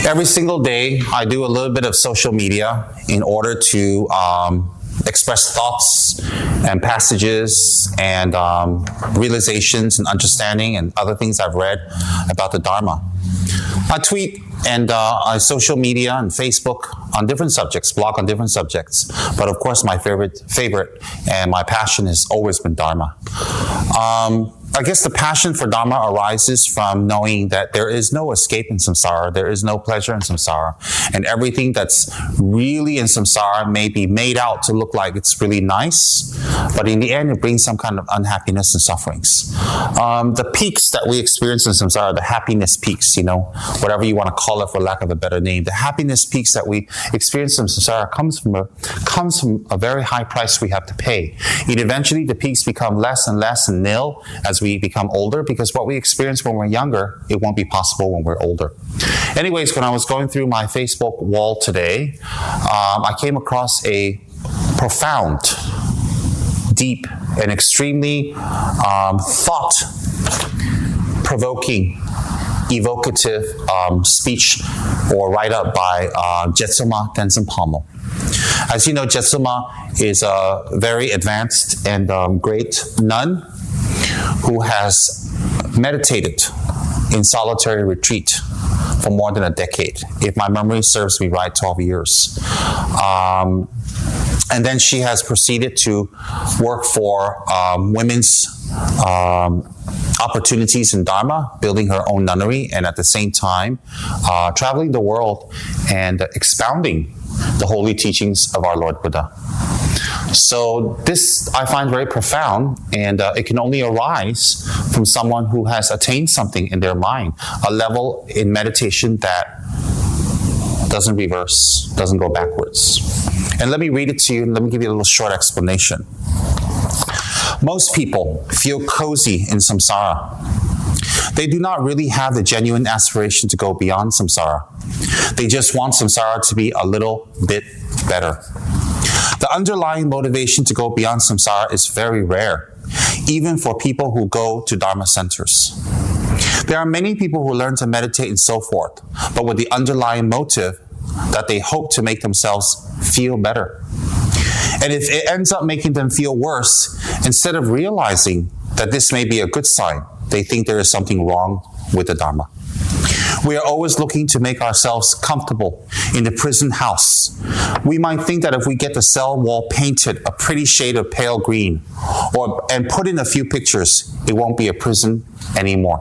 Every single day, I do a little bit of social media in order to express thoughts and passages and realizations and understanding and other things I've read about the Dharma. I tweet and on social media and Facebook on different subjects, blog on different subjects. But of course, my favorite and my passion has always been Dharma. I guess the passion for Dharma arises from knowing that there is no escape in samsara, there is no pleasure in samsara, and everything that's really in samsara may be made out to look like it's really nice, but in the end it brings some kind of unhappiness and sufferings. The peaks that we experience in samsara, the happiness peaks, whatever you want to call it for lack of a better name, the happiness peaks that we experience in samsara comes from a very high price we have to pay. And eventually the peaks become less and less and nil as we become older, because what we experience when we're younger, it won't be possible when we're older. Anyways, when I was going through my Facebook wall today, I came across a profound, deep, and extremely thought-provoking, evocative speech or write-up by Jetsunma Tenzin Palmo. As you know, Jetsunma is a very advanced and great nun who has meditated in solitary retreat for more than a decade. If my memory serves me right, 12 years. And then she has proceeded to work for women's opportunities in Dharma, building her own nunnery, and at the same time traveling the world and expounding the holy teachings of our Lord Buddha. So this I find very profound, and it can only arise from someone who has attained something in their mind, a level in meditation that doesn't reverse, doesn't go backwards. And let me read it to you, and let me give you a little short explanation. Most people feel cozy in samsara. They do not really have the genuine aspiration to go beyond samsara. They just want samsara to be a little bit better. The underlying motivation to go beyond samsara is very rare, even for people who go to Dharma centers. There are many people who learn to meditate and so forth, but with the underlying motive that they hope to make themselves feel better. And if it ends up making them feel worse, instead of realizing that this may be a good sign, they think there is something wrong with the Dharma. We are always looking to make ourselves comfortable in the prison house. We might think that if we get the cell wall painted a pretty shade of pale green and put in a few pictures, it won't be a prison anymore.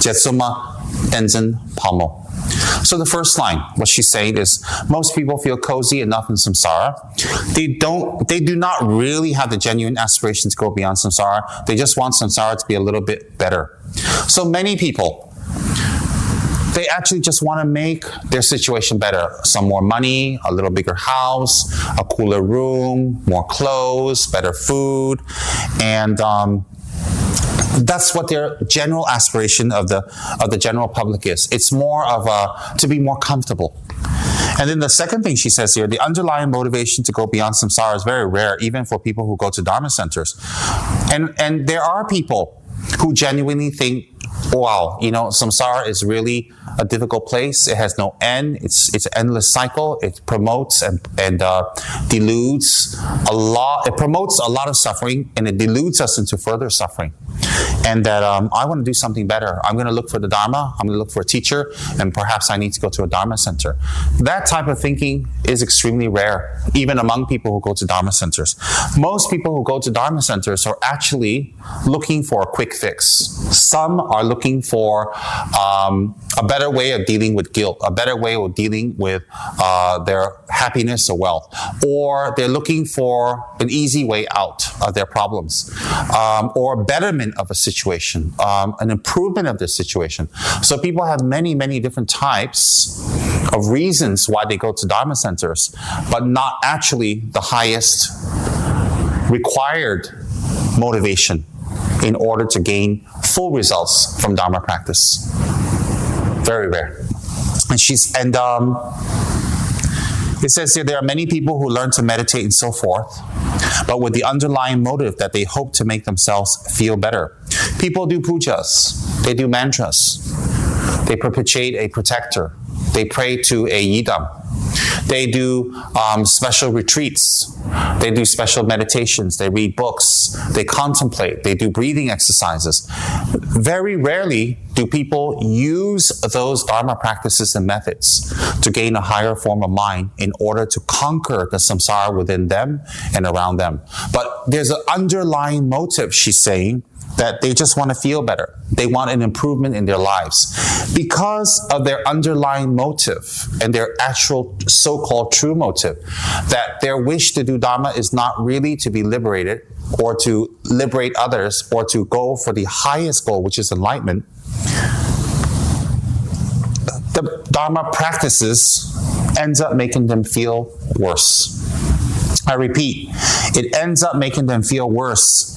Jetsunma Tenzin Palmo. So the first line, what she's saying is, most people feel cozy enough in samsara. They do not really have the genuine aspiration to go beyond samsara. They just want samsara to be a little bit better. So many people, they actually just want to make their situation better. Some more money, a little bigger house, a cooler room, more clothes, better food, and that's what their general aspiration of the general public is. It's more of to be more comfortable. And then the second thing she says here, the underlying motivation to go beyond samsara is very rare, even for people who go to Dharma centers. And there are people who genuinely think, wow, samsara is really a difficult place. It has no end. It's an endless cycle. It promotes and deludes a lot. It promotes a lot of suffering, and it deludes us into further suffering. And that I want to do something better. I'm going to look for the Dharma. I'm going to look for a teacher, and perhaps I need to go to a Dharma center. That type of thinking is extremely rare, even among people who go to Dharma centers. Most people who go to Dharma centers are actually looking for a quick fix. Some are looking for a better way of dealing with guilt, a better way of dealing with their happiness or wealth, or they're looking for an easy way out of their problems, or a betterment of a situation, an improvement of their situation. So people have many, many different types of reasons why they go to Dharma centers, but not actually the highest required motivation in order to gain full results from Dharma practice. Very rare. And it says here, there are many people who learn to meditate and so forth, but with the underlying motive that they hope to make themselves feel better. People do pujas, they do mantras, They propitiate a protector. They pray to a yidam. They do special retreats. They do special meditations. They read books. They contemplate. They do breathing exercises. Very rarely do people use those Dharma practices and methods to gain a higher form of mind in order to conquer the samsara within them and around them. But there's an underlying motive, she's saying, that they just want to feel better. They want an improvement in their lives. Because of their underlying motive and their actual so-called true motive, that their wish to do Dharma is not really to be liberated or to liberate others or to go for the highest goal, which is enlightenment, the Dharma practices ends up making them feel worse. I repeat, it ends up making them feel worse.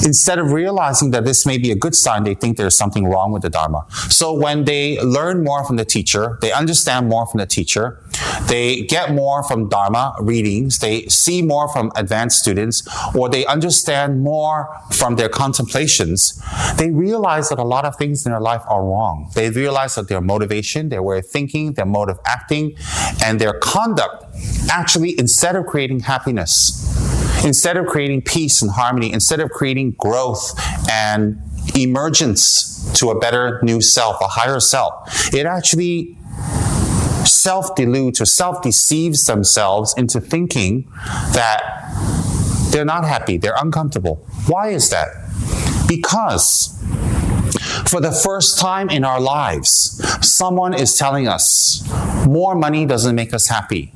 Instead of realizing that this may be a good sign, they think there's something wrong with the Dharma. So when they learn more from the teacher, they understand more from the teacher, they get more from Dharma readings, they see more from advanced students, or they understand more from their contemplations, they realize that a lot of things in their life are wrong. They realize that their motivation, their way of thinking, their mode of acting, and their conduct actually, instead of creating happiness, instead of creating peace and harmony, instead of creating growth and emergence to a better new self, a higher self, it actually self-deludes or self-deceives themselves into thinking that they're not happy, they're uncomfortable. Why is that? Because for the first time in our lives, someone is telling us more money doesn't make us happy.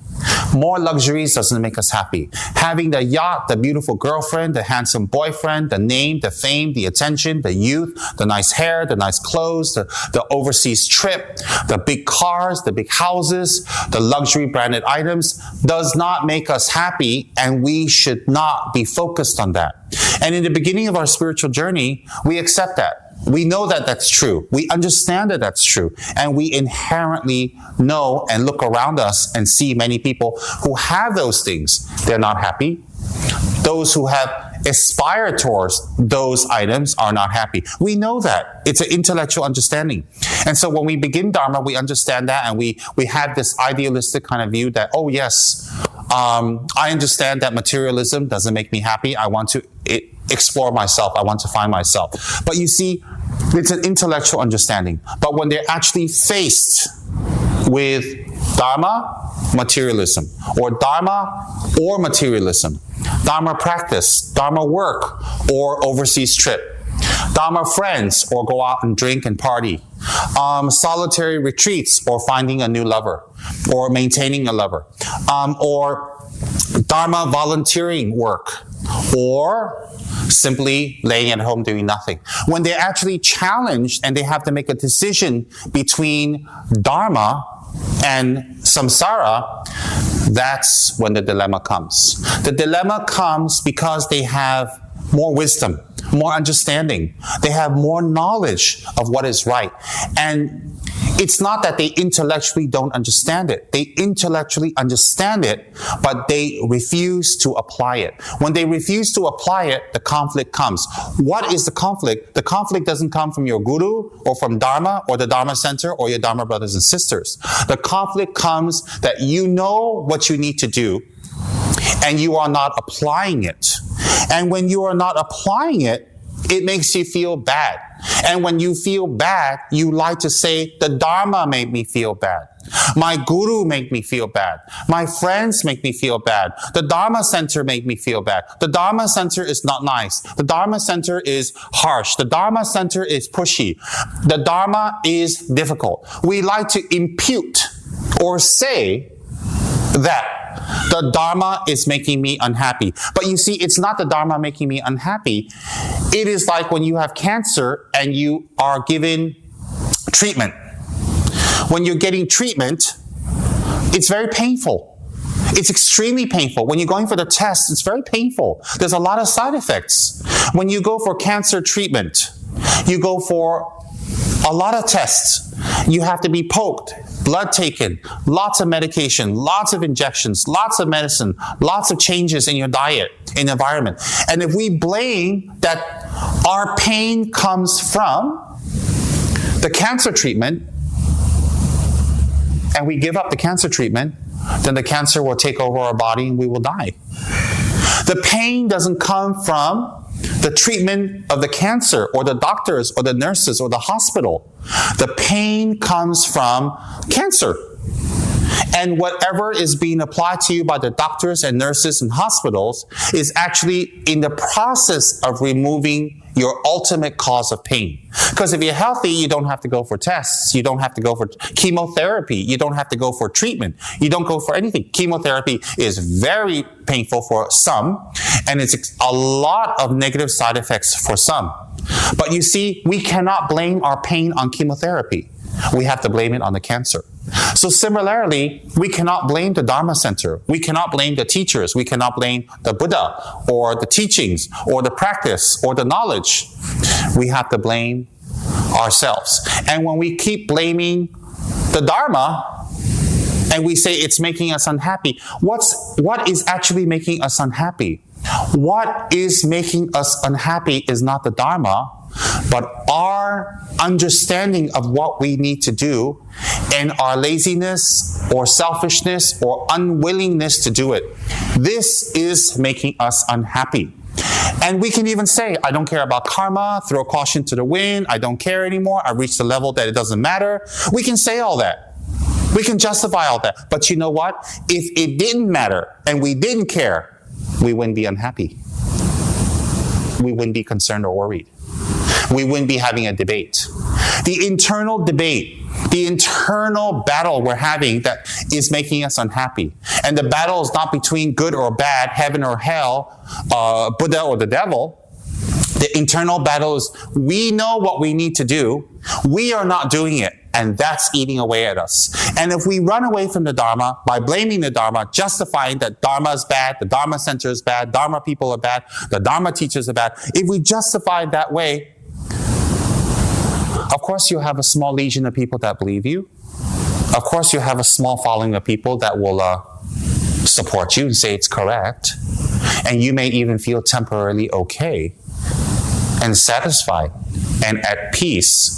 More luxuries doesn't make us happy. Having the yacht, the beautiful girlfriend, the handsome boyfriend, the name, the fame, the attention, the youth, the nice hair, the nice clothes, the overseas trip, the big cars, the big houses, the luxury branded items does not make us happy, and we should not be focused on that. And in the beginning of our spiritual journey, we accept that. We know that that's true. We understand that that's true. And we inherently know and look around us and see many people who have those things. They're not happy. Those who have aspired towards those items are not happy. We know that. It's an intellectual understanding. And so when we begin Dharma, we understand that, and we have this idealistic kind of view that, oh yes, I understand that materialism doesn't make me happy. I want to explore myself. I want to find myself. But you see, it's an intellectual understanding. But when they're actually faced with Dharma, materialism, or Dharma or materialism, Dharma practice, Dharma work, or overseas trip, Dharma friends, or go out and drink and party, solitary retreats, or finding a new lover, or maintaining a lover, or Dharma volunteering work, or simply laying at home doing nothing. When they're actually challenged and they have to make a decision between Dharma and samsara, that's when the dilemma comes. The dilemma comes because they have more wisdom, more understanding. They have more knowledge of what is right. And it's not that they intellectually don't understand it. They intellectually understand it, but they refuse to apply it. When they refuse to apply it, the conflict comes. What is the conflict? The conflict doesn't come from your guru or from Dharma or the Dharma Center or your Dharma brothers and sisters. The conflict comes that you know what you need to do and you are not applying it. And when you are not applying it, it makes you feel bad. And when you feel bad, you like to say, the Dharma made me feel bad. My guru made me feel bad. My friends make me feel bad. The Dharma Center made me feel bad. The Dharma Center is not nice. The Dharma Center is harsh. The Dharma Center is pushy. The Dharma is difficult. We like to impute or say that the Dharma is making me unhappy. But you see, it's not the Dharma making me unhappy. It is like when you have cancer and you are given treatment. When you're getting treatment, it's very painful. It's extremely painful. When you're going for the test, it's very painful. There's a lot of side effects. When you go for cancer treatment, you go for a lot of tests. You have to be poked, blood taken, lots of medication, lots of injections, lots of medicine, lots of changes in your diet, in environment. And if we blame that our pain comes from the cancer treatment, and we give up the cancer treatment, then the cancer will take over our body and we will die. The pain doesn't come from the treatment of the cancer or the doctors or the nurses or the hospital. The pain comes from cancer. And whatever is being applied to you by the doctors and nurses and hospitals is actually in the process of removing your ultimate cause of pain. Because if you're healthy, you don't have to go for tests. You don't have to go for chemotherapy. You don't have to go for treatment. You don't go for anything. Chemotherapy is very painful for some, and it's a lot of negative side effects for some. But you see, we cannot blame our pain on chemotherapy. We have to blame it on the cancer. So similarly, we cannot blame the Dharma Center. We cannot blame the teachers. We cannot blame the Buddha or the teachings or the practice or the knowledge. We have to blame ourselves. And when we keep blaming the Dharma and we say it's making us unhappy, what is actually making us unhappy? What is making us unhappy is not the Dharma, but our understanding of what we need to do and our laziness or selfishness or unwillingness to do it. This is making us unhappy. And we can even say, I don't care about karma, throw caution to the wind, I don't care anymore, I've reached a level that it doesn't matter. We can say all that. We can justify all that. But you know what? If it didn't matter and we didn't care, we wouldn't be unhappy. We wouldn't be concerned or worried. We wouldn't be having a debate. The internal debate, the internal battle we're having that is making us unhappy. And the battle is not between good or bad, heaven or hell, Buddha or the devil. The internal battle is we know what we need to do. We are not doing it. And that's eating away at us. And if we run away from the Dharma by blaming the Dharma, justifying that Dharma is bad, the Dharma Center is bad, Dharma people are bad, the Dharma teachers are bad, if we justify it that way, of course you have a small legion of people that believe you. Of course you have a small following of people that will support you and say it's correct. And you may even feel temporarily okay and satisfied and at peace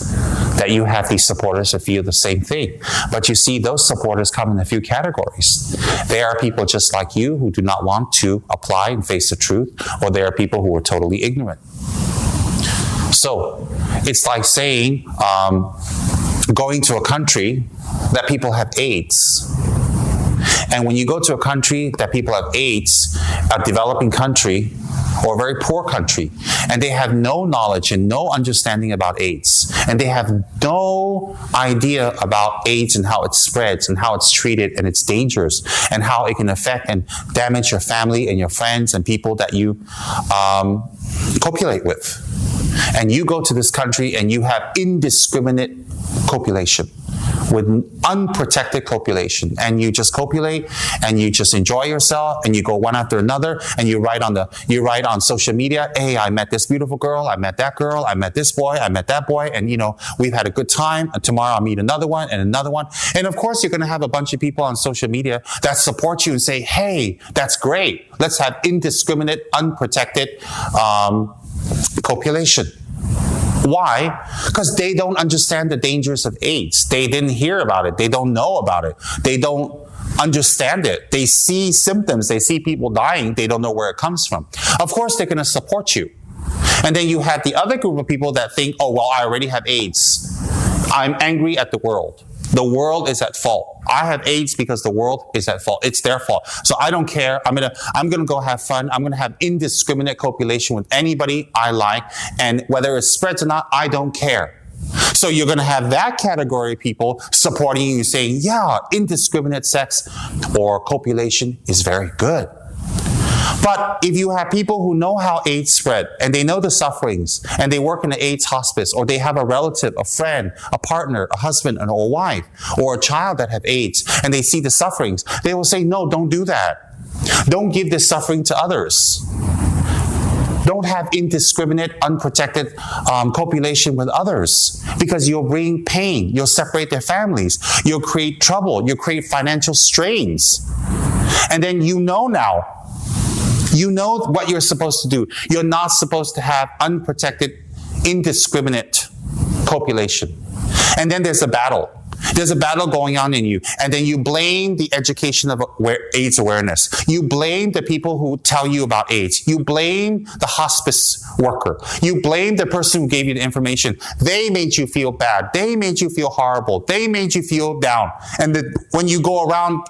that you have these supporters that feel the same thing. But you see, those supporters come in a few categories. There are people just like you who do not want to apply and face the truth, or there are people who are totally ignorant. So, it's like saying, going to a country that people have AIDS. And when you go to a country that people have AIDS, a developing country, or a very poor country, and they have no knowledge and no understanding about AIDS, and they have no idea about AIDS and how it spreads and how it's treated and its dangers and how it can affect and damage your family and your friends and people that you copulate with. And you go to this country and you have indiscriminate copulation with unprotected copulation, and you just copulate and you just enjoy yourself and you go one after another and you write on social media, hey, I met this beautiful girl, I met that girl, I met this boy, I met that boy, and we've had a good time, and tomorrow I'll meet another one and another one. And of course you're going to have a bunch of people on social media that support you and say, hey, that's great, let's have indiscriminate, unprotected copulation. Why? Because they don't understand the dangers of AIDS. They didn't hear about it. They don't know about it. They don't understand it. They see symptoms. They see people dying. They don't know where it comes from. Of course, they're going to support you. And then you have the other group of people that think, oh, well, I already have AIDS. I'm angry at the world. The world is at fault. I have AIDS because the world is at fault. It's their fault. So I don't care. I'm gonna go have fun. I'm gonna have indiscriminate copulation with anybody I like. And whether it spreads or not, I don't care. So you're gonna have that category of people supporting you, saying, yeah, indiscriminate sex or copulation is very good. But if you have people who know how AIDS spread and they know the sufferings and they work in an AIDS hospice, or they have a relative, a friend, a partner, a husband or a wife or a child that have AIDS and they see the sufferings, they will say, no, don't do that. Don't give this suffering to others. Don't have indiscriminate, unprotected copulation with others, because you'll bring pain. You'll separate their families. You'll create trouble. You'll create financial strains. And then now. You know what you're supposed to do. You're not supposed to have unprotected, indiscriminate copulation. And then there's a battle. There's a battle going on in you. And then you blame the education of AIDS awareness. You blame the people who tell you about AIDS. You blame the hospice worker. You blame the person who gave you the information. They made you feel bad. They made you feel horrible. They made you feel down. And when you go around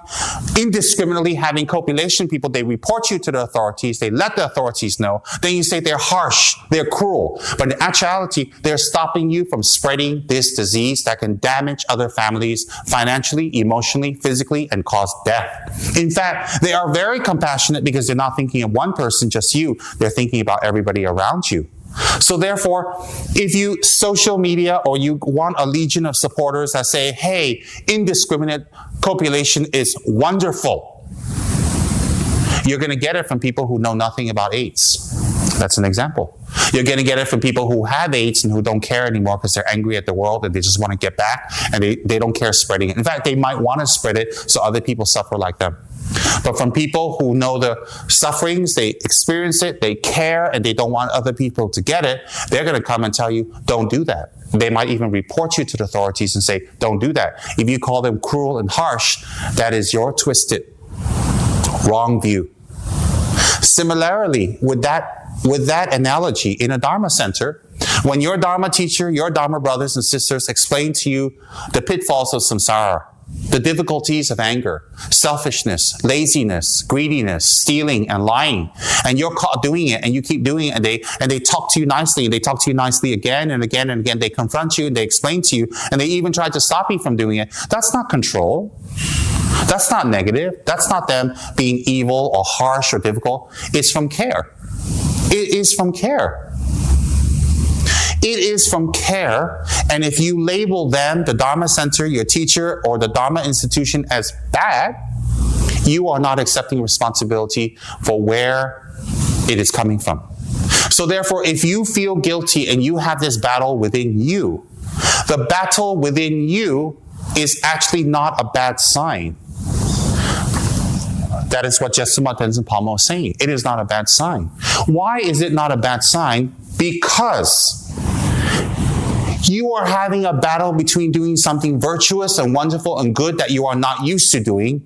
indiscriminately having copulation people, they report you to the authorities. They let the authorities know. Then you say they're harsh, they're cruel. But in actuality, they're stopping you from spreading this disease that can damage other families financially, emotionally, physically, and cause death. In fact, they are very compassionate because they're not thinking of one person, just you. They're thinking about everybody around you. So therefore, if you social media or you want a legion of supporters that say, hey, indiscriminate copulation is wonderful, you're going to get it from people who know nothing about AIDS. That's an example. You're going to get it from people who have AIDS and who don't care anymore because they're angry at the world and they just want to get back and they don't care spreading it. In fact, they might want to spread it so other people suffer like them. But from people who know the sufferings, they experience it, they care, and they don't want other people to get it, they're going to come and tell you, don't do that. They might even report you to the authorities and say, don't do that. If you call them cruel and harsh, that is your twisted, wrong view. Similarly, with that analogy, in a Dharma center, when your Dharma teacher, your Dharma brothers and sisters explain to you the pitfalls of samsara, the difficulties of anger, selfishness, laziness, greediness, stealing, and lying, and you're caught doing it, and you keep doing it, and they talk to you nicely, and they talk to you nicely again and again and again. They confront you, and they explain to you, and they even try to stop you from doing it. That's not control. That's not negative. That's not them being evil or harsh or difficult. It's from care. It is from care. It is from care, and if you label them, the Dharma Center, your teacher, or the Dharma institution as bad, you are not accepting responsibility for where it is coming from. So therefore, if you feel guilty and you have this battle within you, the battle within you is actually not a bad sign. That is what Jetsunma Tenzin Palmo is saying. It is not a bad sign. Why is it not a bad sign? Because you are having a battle between doing something virtuous and wonderful and good that you are not used to doing,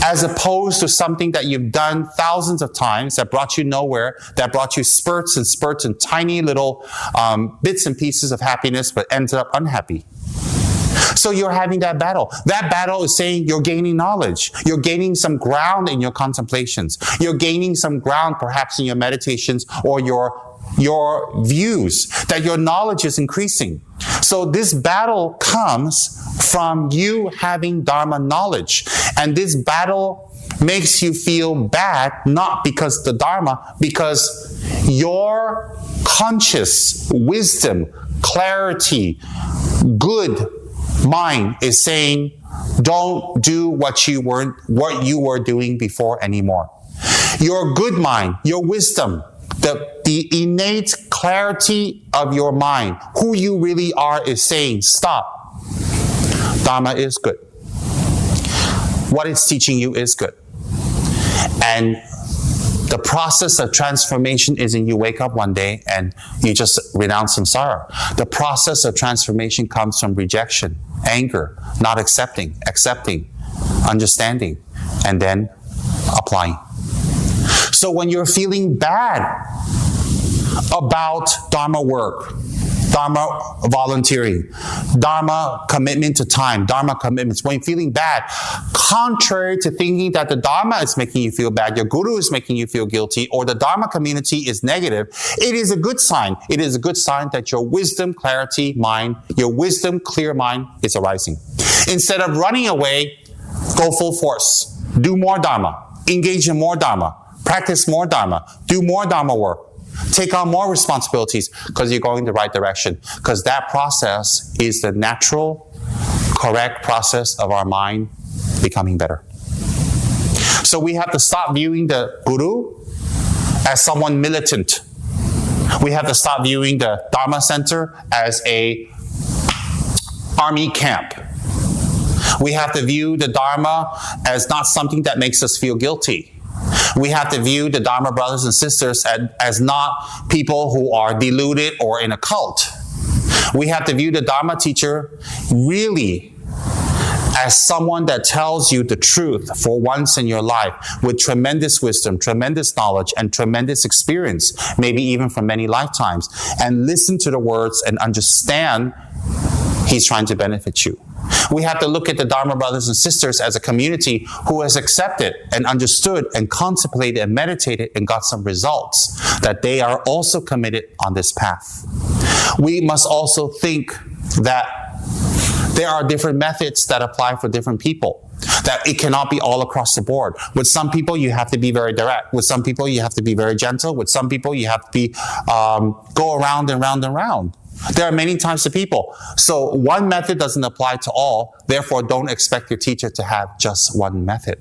as opposed to something that you've done thousands of times that brought you nowhere, that brought you spurts and tiny little bits and pieces of happiness, but ended up unhappy. So you're having that battle. That battle is saying you're gaining knowledge. You're gaining some ground in your contemplations. You're gaining some ground perhaps in your meditations or your views, that your knowledge is increasing. So this battle comes from you having Dharma knowledge. And this battle makes you feel bad, not because the Dharma, because your conscious wisdom, clarity, good mind is saying, don't do what you were doing before anymore. Your good mind, your wisdom, the innate clarity of your mind, who you really are, is saying, stop. Dharma is good. What it's teaching you is good. And the process of transformation isn't you wake up one day and you just renounce samsara. The process of transformation comes from rejection, anger, not accepting, understanding, and then applying. So when you're feeling bad about Dharma work, Dharma volunteering, Dharma commitment to time, Dharma commitments, when you're feeling bad, contrary to thinking that the Dharma is making you feel bad, your Guru is making you feel guilty, or the Dharma community is negative, it is a good sign. It is a good sign that your wisdom, clarity, mind, your wisdom, clear mind is arising. Instead of running away, go full force. Do more Dharma. Engage in more Dharma. Practice more Dharma. Do more Dharma work. Take on more responsibilities because you're going the right direction. Because that process is the natural, correct process of our mind becoming better. So we have to stop viewing the Guru as someone militant. We have to stop viewing the Dharma Center as a army camp. We have to view the Dharma as not something that makes us feel guilty. We have to view the Dharma brothers and sisters as not people who are deluded or in a cult. We have to view the Dharma teacher really as someone that tells you the truth for once in your life with tremendous wisdom, tremendous knowledge, and tremendous experience, maybe even for many lifetimes, and listen to the words and understand he's trying to benefit you. We have to look at the Dharma brothers and sisters as a community who has accepted and understood and contemplated and meditated and got some results, that they are also committed on this path. We must also think that there are different methods that apply for different people, that it cannot be all across the board. With some people, you have to be very direct. With some people, you have to be very gentle. With some people, you have to be go around and round and round. There are many types of people. So one method doesn't apply to all. Therefore, don't expect your teacher to have just one method.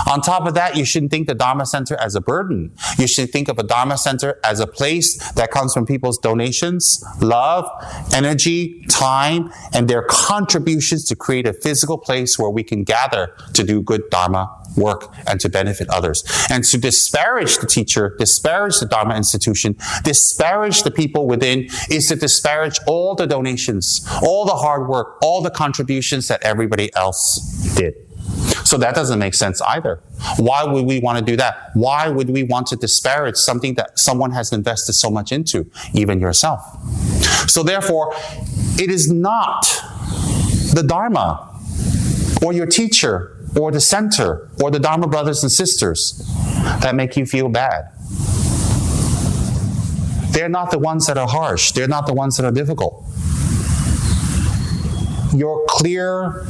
On top of that, you shouldn't think the Dharma Center as a burden. You should think of a Dharma Center as a place that comes from people's donations, love, energy, time, and their contributions to create a physical place where we can gather to do good Dharma work and to benefit others. And to disparage the teacher, disparage the Dharma institution, disparage the people within is to disparage all the donations, all the hard work, all the contributions that everybody else did. So that doesn't make sense either. Why would we want to do that? Why would we want to disparage something that someone has invested so much into, even yourself? So therefore, it is not the Dharma or your teacher or the center or the Dharma brothers and sisters that make you feel bad. They're not the ones that are harsh. They're not the ones that are difficult. Your clear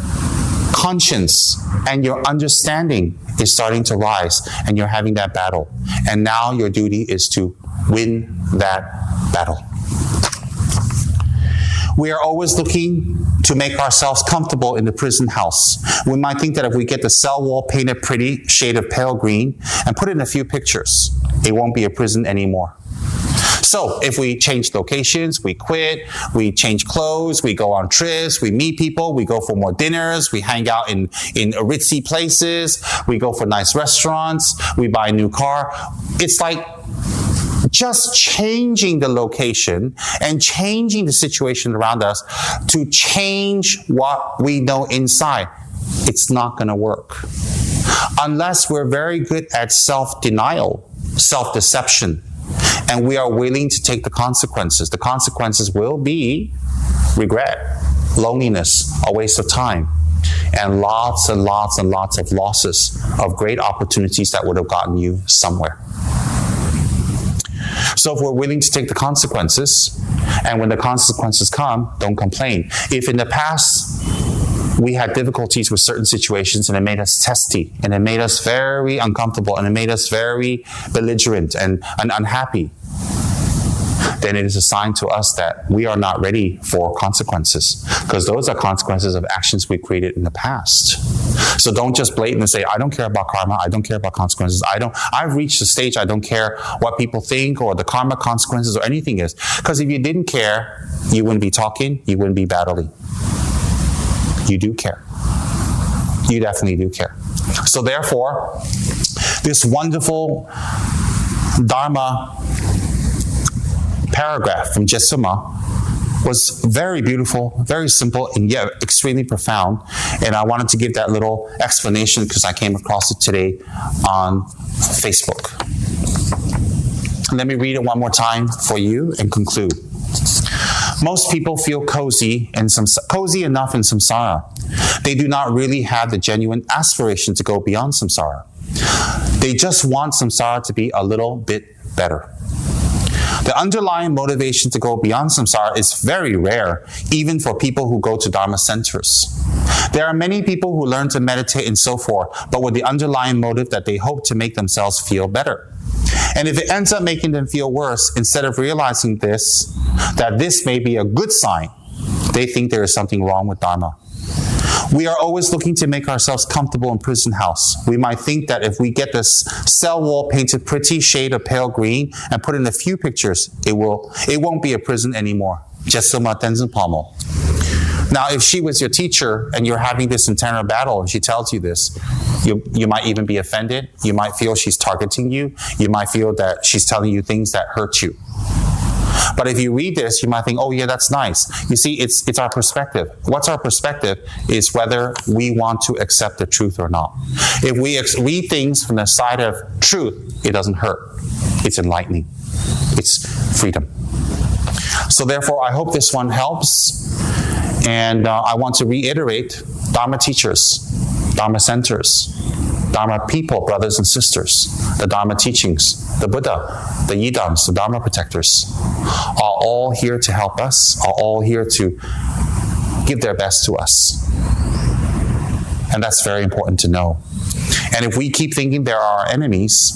conscience and your understanding is starting to rise, and you're having that battle. And now your duty is to win that battle. We are always looking to make ourselves comfortable in the prison house. We might think that if we get the cell wall painted pretty, shade of pale green, and put in a few pictures, it won't be a prison anymore. So if we change locations, we quit, we change clothes, we go on trips, we meet people, we go for more dinners, we hang out in ritzy places, we go for nice restaurants, we buy a new car. It's like just changing the location and changing the situation around us to change what we know inside. It's not going to work. Unless we're very good at self-denial, self-deception, and we are willing to take the consequences. The consequences will be regret, loneliness, a waste of time, and lots and lots and lots of losses of great opportunities that would have gotten you somewhere. So if we're willing to take the consequences, and when the consequences come, don't complain. If in the past we had difficulties with certain situations and it made us testy, and it made us very uncomfortable, and it made us very belligerent and unhappy, then it is a sign to us that we are not ready for consequences, because those are consequences of actions we created in the past. So don't just blatantly say, I don't care about karma, I don't care about consequences, I've reached the stage I don't care what people think or the karma consequences or anything is. Because if you didn't care, you wouldn't be talking, you wouldn't be battling. You do care. You definitely do care. So therefore, this wonderful Dharma paragraph from Jetsunma was very beautiful, very simple, and yet extremely profound. And I wanted to give that little explanation because I came across it today on Facebook. Let me read it one more time for you and conclude. Most people feel cozy enough in samsara. They do not really have the genuine aspiration to go beyond samsara. They just want samsara to be a little bit better. The underlying motivation to go beyond samsara is very rare, even for people who go to Dharma centers. There are many people who learn to meditate and so forth, but with the underlying motive that they hope to make themselves feel better. And if it ends up making them feel worse, instead of realizing that this may be a good sign, they think there is something wrong with Dharma. We are always looking to make ourselves comfortable in prison house. We might think that if we get this cell wall painted pretty shade of pale green and put in a few pictures, it won't be a prison anymore. Jetsunma Tenzin Pommel. Now, if she was your teacher and you're having this internal battle and she tells you this, you might even be offended. You might feel she's targeting you. You might feel that she's telling you things that hurt you. But if you read this, you might think, oh yeah, that's nice. You see, it's our perspective. What's our perspective is whether we want to accept the truth or not. If we read things from the side of truth, it doesn't hurt. It's enlightening. It's freedom. So therefore, I hope this one helps. And I want to reiterate, Dharma teachers, Dharma centers, Dharma people, brothers and sisters, the Dharma teachings, the Buddha, the Yidams, the Dharma protectors, are all here to help us, are all here to give their best to us. And that's very important to know. And if we keep thinking they're our enemies,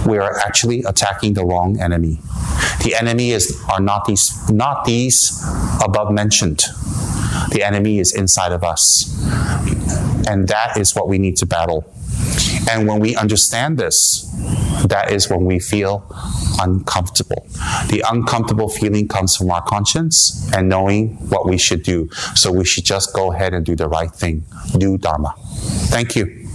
we are actually attacking the wrong enemy. The enemy are not these above mentioned. The enemy is inside of us. And that is what we need to battle. And when we understand this, that is when we feel uncomfortable. The uncomfortable feeling comes from our conscience and knowing what we should do. So we should just go ahead and do the right thing. Do Dharma. Thank you.